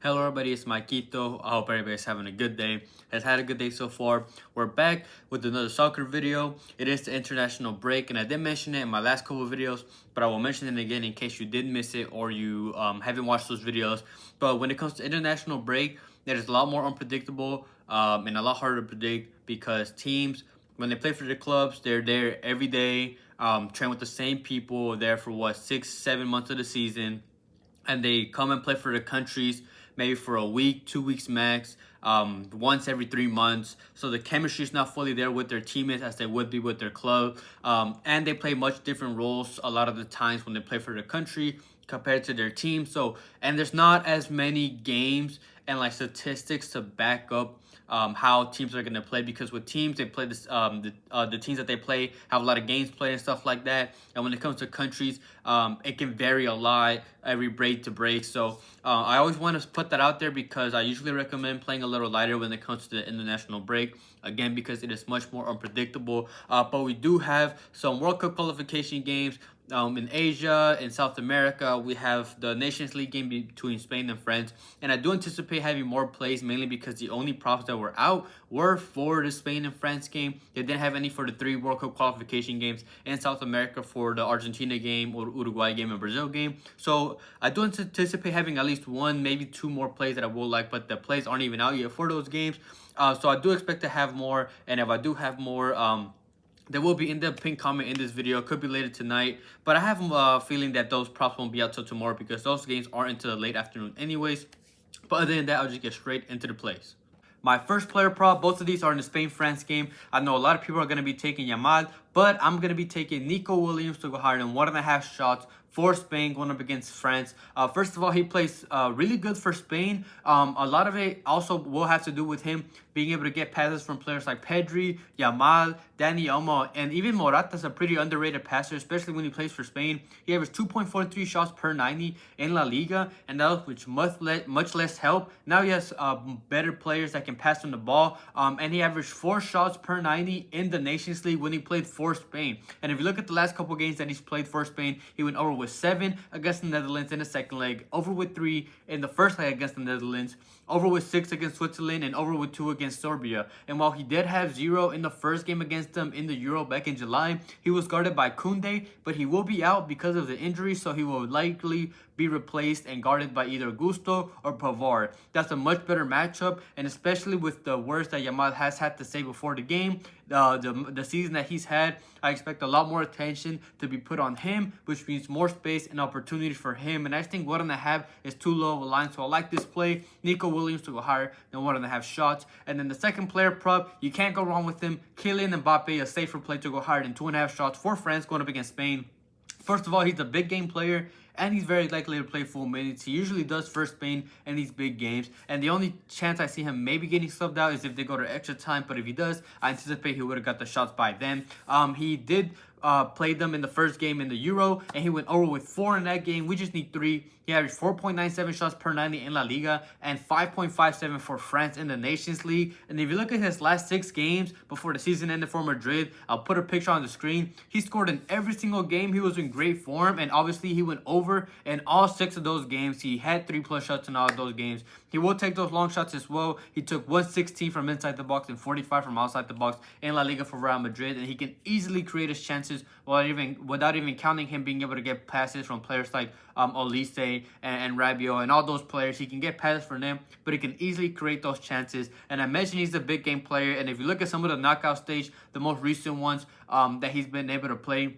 Hello everybody, it's Maikito. I hope everybody's having a good day. Has had a good day so far. We're back with another soccer video. It is the international break, and I did mention it in my last couple of videos, but I will mention it again in case you did miss it or you haven't watched those videos. But when it comes to international break, it is a lot more unpredictable and a lot harder to predict because teams, when they play for their clubs, they're there every day, train with the same people, there for what, 6-7 months of the season, and they come and play for the countries maybe for a week, 2 weeks max, once every 3 months. So the chemistry is not fully there with their teammates as they would be with their club. And they play much different roles a lot of the times when they play for the country compared to their team. So, and there's not as many games and like statistics to back up how teams are going to play, because with teams they play this the teams that they play have a lot of games played and stuff like that, and when it comes to countries it can vary a lot every break to break. So I always want to put that out there because I usually recommend playing a little lighter when it comes to the international break, again because it is much more unpredictable. But we do have some World Cup qualification games in Asia, in South America. We have the Nations League game between Spain and France, and I do anticipate having more plays, mainly because the only props that were out were for the Spain and France game. They didn't have any for the 3 World Cup qualification games in South America for the Argentina game or Uruguay game and Brazil game. So I do anticipate having at least 1, maybe 2 more plays that I will like, but the plays aren't even out yet for those games. So I do expect to have more, and if I do have more, there will be in the pinned comment in this video. It could be later tonight, but I have a feeling that those props won't be out till tomorrow because those games aren't until the late afternoon anyways. But other than that, I'll just get straight into the plays. My first player prop, both of these are in the Spain-France game. I know a lot of people are going to be taking Yamal, but I'm going to be taking Nico Williams to go higher than 1.5 shots for Spain going up against France. First of all, he plays really good for Spain. A lot of it also will have to do with him being able to get passes from players like Pedri, Yamal, Dani Olmo, and even Morata's a pretty underrated passer, especially when he plays for Spain. He averaged 2.43 shots per 90 in La Liga, and that was with much less help. Now he has better players that can pass him the ball, and he averaged 4 shots per 90 in the Nations League when he played for Spain. And if you look at the last couple games that he's played for Spain, he went over with 7 against the Netherlands in the second leg, over with 3 in the first leg against the Netherlands, over with 6 against Switzerland, and over with 2 against Serbia. And while he did have 0 in the first game against them in the Euro back in July, he was guarded by Koundé, but he will be out because of the injury, so he will likely be replaced and guarded by either Gusto or Pavard. That's a much better matchup, and especially with the words that Yamal has had to say before the game, the season that he's had, I expect a lot more attention to be put on him, which means more space and opportunities for him. And I think 1.5 is too low of a line, so I like this play. Nico Williams to go higher than 1.5 shots. And then the second player prop, you can't go wrong with him. Kylian Mbappe, a safer play to go higher than 2.5 shots for France going up against Spain. First of all, he's a big game player, and he's very likely to play full minutes. He usually does for Spain in these big games, and the only chance I see him maybe getting subbed out is if they go to extra time, but if he does, I anticipate he would have got the shots by then. He did play them in the first game in the Euro, and he went over with 4 in that game. We just need 3. He averaged 4.97 shots per 90 in La Liga and 5.57 for France in the Nations League. And if you look at his last 6 games before the season ended for Madrid, I'll put a picture on the screen. He scored in every single game. He was in great form, and obviously he went over in all 6 of those games. He had 3+ shots in all of those games. He will take those long shots as well. He took 116 from inside the box and 45 from outside the box in La Liga for Real Madrid, and he can easily create his chances without even counting him being able to get passes from players like Olise and Rabiot and all those players. He can get passes from them, but he can easily create those chances. And I mentioned he's a big game player, and if you look at some of the knockout stage, the most recent ones that he's been able to play,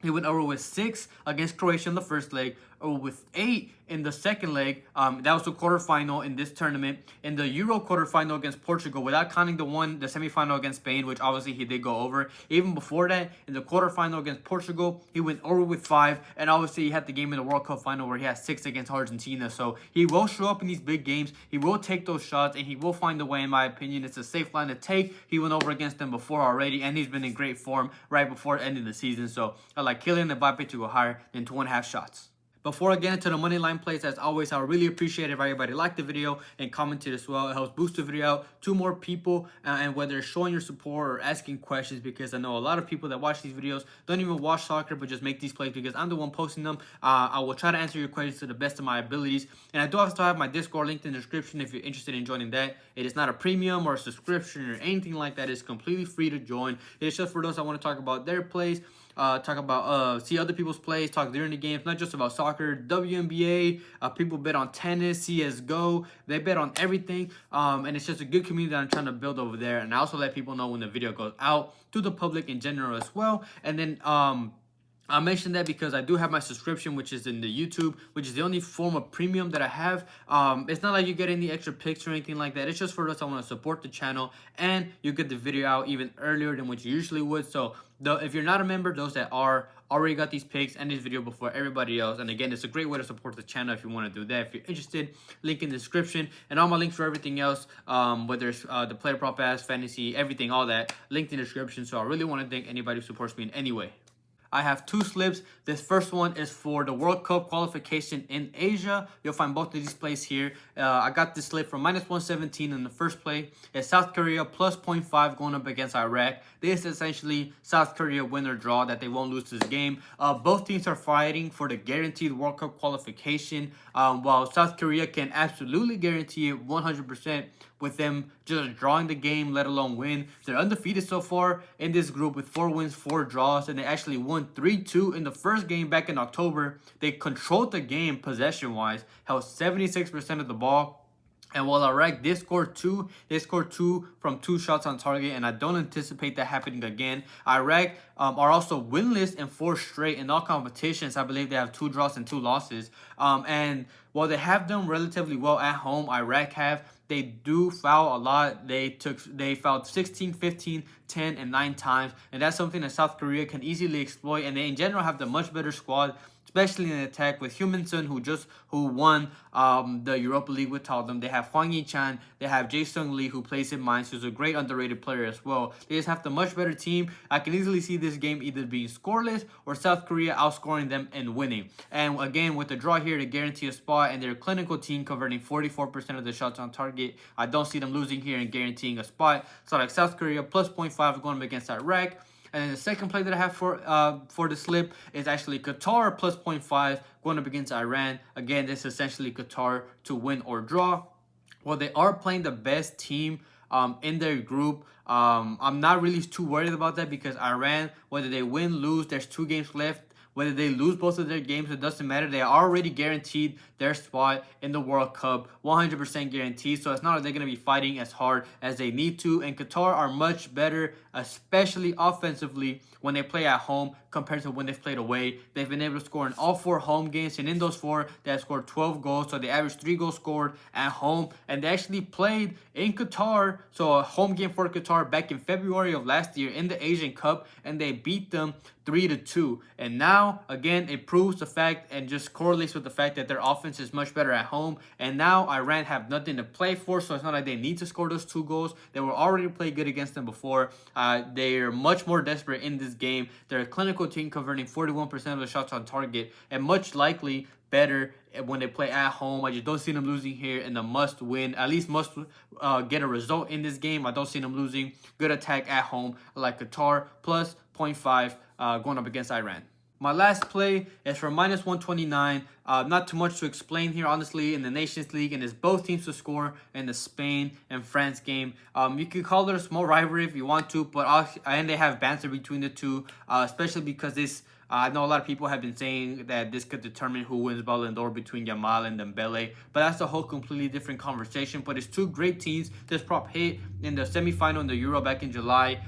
he went over with 6 against Croatia in the first leg, over with 8 in the second leg. That was the quarterfinal in this tournament. In the Euro quarterfinal against Portugal, without counting the semifinal against Spain, which obviously he did go over. Even before that, in the quarterfinal against Portugal, he went over with 5. And obviously he had the game in the World Cup final where he had 6 against Argentina. So he will show up in these big games. He will take those shots, and he will find a way, in my opinion. It's a safe line to take. He went over against them before already, and he's been in great form right before ending the season. So I like Kylian Mbappe to go higher than 2.5 shots. Before I get into the money line plays, as always, I would really appreciate if everybody liked the video and commented as well. It helps boost the video out to more people, and whether it's showing your support or asking questions, because I know a lot of people that watch these videos don't even watch soccer but just make these plays because I'm the one posting them. I will try to answer your questions to the best of my abilities. And I do also have my Discord linked in the description if you're interested in joining that. It is not a premium or a subscription or anything like that. It's completely free to join. It's just for those that want to talk about their plays, talk about see other people's plays, talk during the games, not just about soccer, WNBA. People bet on tennis, CS:GO, they bet on everything, and it's just a good community that I'm trying to build over there. And I also let people know when the video goes out to the public in general as well. And then I mentioned that because I do have my subscription, which is in the YouTube, which is the only form of premium that I have. It's not like you get any extra picks or anything like that. It's just for those that want to support the channel, and you get the video out even earlier than what you usually would. So if you're not a member, those that are already got these picks and this video before everybody else. And again, it's a great way to support the channel if you want to do that. If you're interested, link in the description, and all my links for everything else, whether it's the player prop ads, fantasy, everything, all that, linked in the description. So I really want to thank anybody who supports me in any way. I have two slips. This first one is for the World Cup qualification in Asia. You'll find both of these plays here. I got this slip from -117 in the first play. It's South Korea plus 0.5 going up against Iraq. This is essentially South Korea win or draw, that they won't lose this game. Both teams are fighting for the guaranteed World Cup qualification. While South Korea can absolutely guarantee it 100% with them just drawing the game, let alone win. They're undefeated so far in this group with 4 wins, 4 draws, and they actually won 3-2 in the first game back in October. They controlled the game possession-wise, held 76% of the ball. And while Iraq did score 2, they scored 2 from 2 shots on target, and I don't anticipate that happening again. Iraq are also winless in 4 straight in all competitions. I believe they have 2 draws and 2 losses. And while they have done relatively well at home, Iraq they do foul a lot. They fouled 16, 15, 10, and 9 times, and that's something that South Korea can easily exploit. And they in general have the much better squad, especially in attack, with Huminson, who won the Europa League with Tottenham. They have Hwang Yi-chan. They have Jae-sung Lee, who plays in Mainz, who's a great underrated player as well. They just have the much better team. I can easily see this game either being scoreless or South Korea outscoring them and winning. And again, with the draw here to guarantee a spot, and their clinical team converting 44% of the shots on target, I don't see them losing here and guaranteeing a spot. So like South Korea plus 0.5 going up against Iraq. And then the second play that I have for the slip is actually Qatar plus 0.5 going up against Iran. Again, this is essentially Qatar to win or draw. Well, they are playing the best team in their group. I'm not really too worried about that, because Iran, whether they win, lose, there's 2 games left. Whether they lose both of their games, it doesn't matter. They are already guaranteed their spot in the World Cup, 100% guaranteed. So it's not like they're going to be fighting as hard as they need to. And Qatar are much better, especially offensively, when they play at home compared to when they've played away. They've been able to score in all 4 home games, and in those 4, they have scored 12 goals. So they averaged 3 goals scored at home, and they actually played in Qatar. So a home game for Qatar back in February of last year in the Asian Cup, and they beat them 3-2. And now, again, it proves the fact and just correlates with the fact that their offense is much better at home. And now Iran have nothing to play for, so it's not like they need to score those 2 goals. They were already played good against them before. They're much more desperate in this game. They're a clinical team converting 41% of the shots on target, and much likely better when they play at home. I just don't see them losing here in the must win, at least must get a result in this game. I don't see them losing. Good attack at home like Qatar plus 0.5 going up against Iran. My last play is for -129. Not too much to explain here, honestly, in the Nations League, and it's both teams to score in the Spain and France game. You could call it a small rivalry if you want to, but and they have banter between the two, especially because this. I know a lot of people have been saying that this could determine who wins Ballon d'Or between Yamal and Dembele, but that's a whole completely different conversation. But it's 2 great teams. This prop hit in the semifinal in the Euro back in July,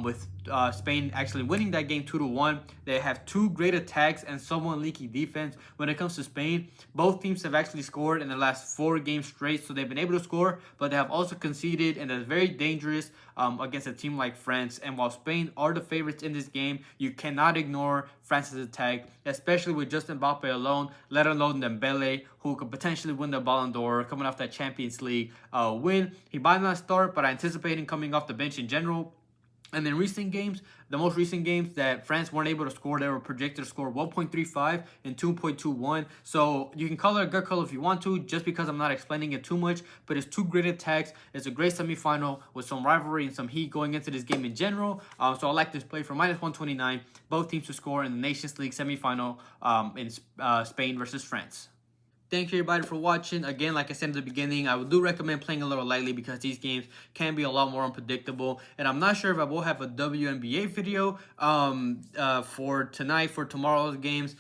with Spain actually winning that game 2-1. They have 2 great attacks and somewhat leaky defense. When it comes to Spain, both teams have actually scored in the last 4 games straight, so they've been able to score, but they have also conceded, and that's very dangerous against a team like France. And while Spain are the favorites in this game, you cannot ignore France's attack, especially with Justin Mbappe alone, let alone Dembele, who could potentially win the Ballon d'Or coming off that Champions League win. He might not start, but I anticipate him coming off the bench in general. And then recent games, the most recent games that France weren't able to score, they were projected to score 1.35 and 2.21. So you can call it a good call if you want to, just because I'm not explaining it too much. But it's two great attacks. It's a great semifinal with some rivalry and some heat going into this game in general. So I like this play for -129. Both teams to score in the Nations League semifinal in Spain versus France. Thank you everybody for watching. Again, like I said in the beginning, I do recommend playing a little lightly because these games can be a lot more unpredictable. And I'm not sure if I will have a WNBA video for tonight, for tomorrow's games,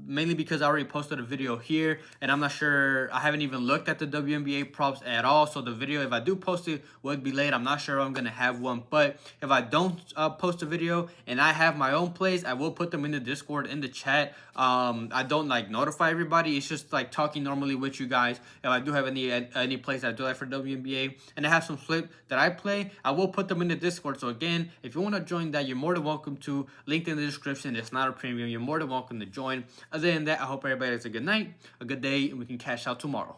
mainly because I already posted a video here. And I'm not sure, I haven't even looked at the WNBA props at all. So the video, if I do post it, will be late. I'm not sure I'm going to have one. But if I don't post a video and I have my own plays, I will put them in the Discord, in the chat. I don't like notify everybody. It's just like talking normally with you guys. If I do have any plays that I do like for WNBA and I have some flip that I play, I will put them in the Discord. So again, if you want to join that, you're more than welcome to. Linked in the description. It's not a premium. You're more than welcome to join. Other than that, I hope everybody has a good night, a good day, and we can cash out tomorrow.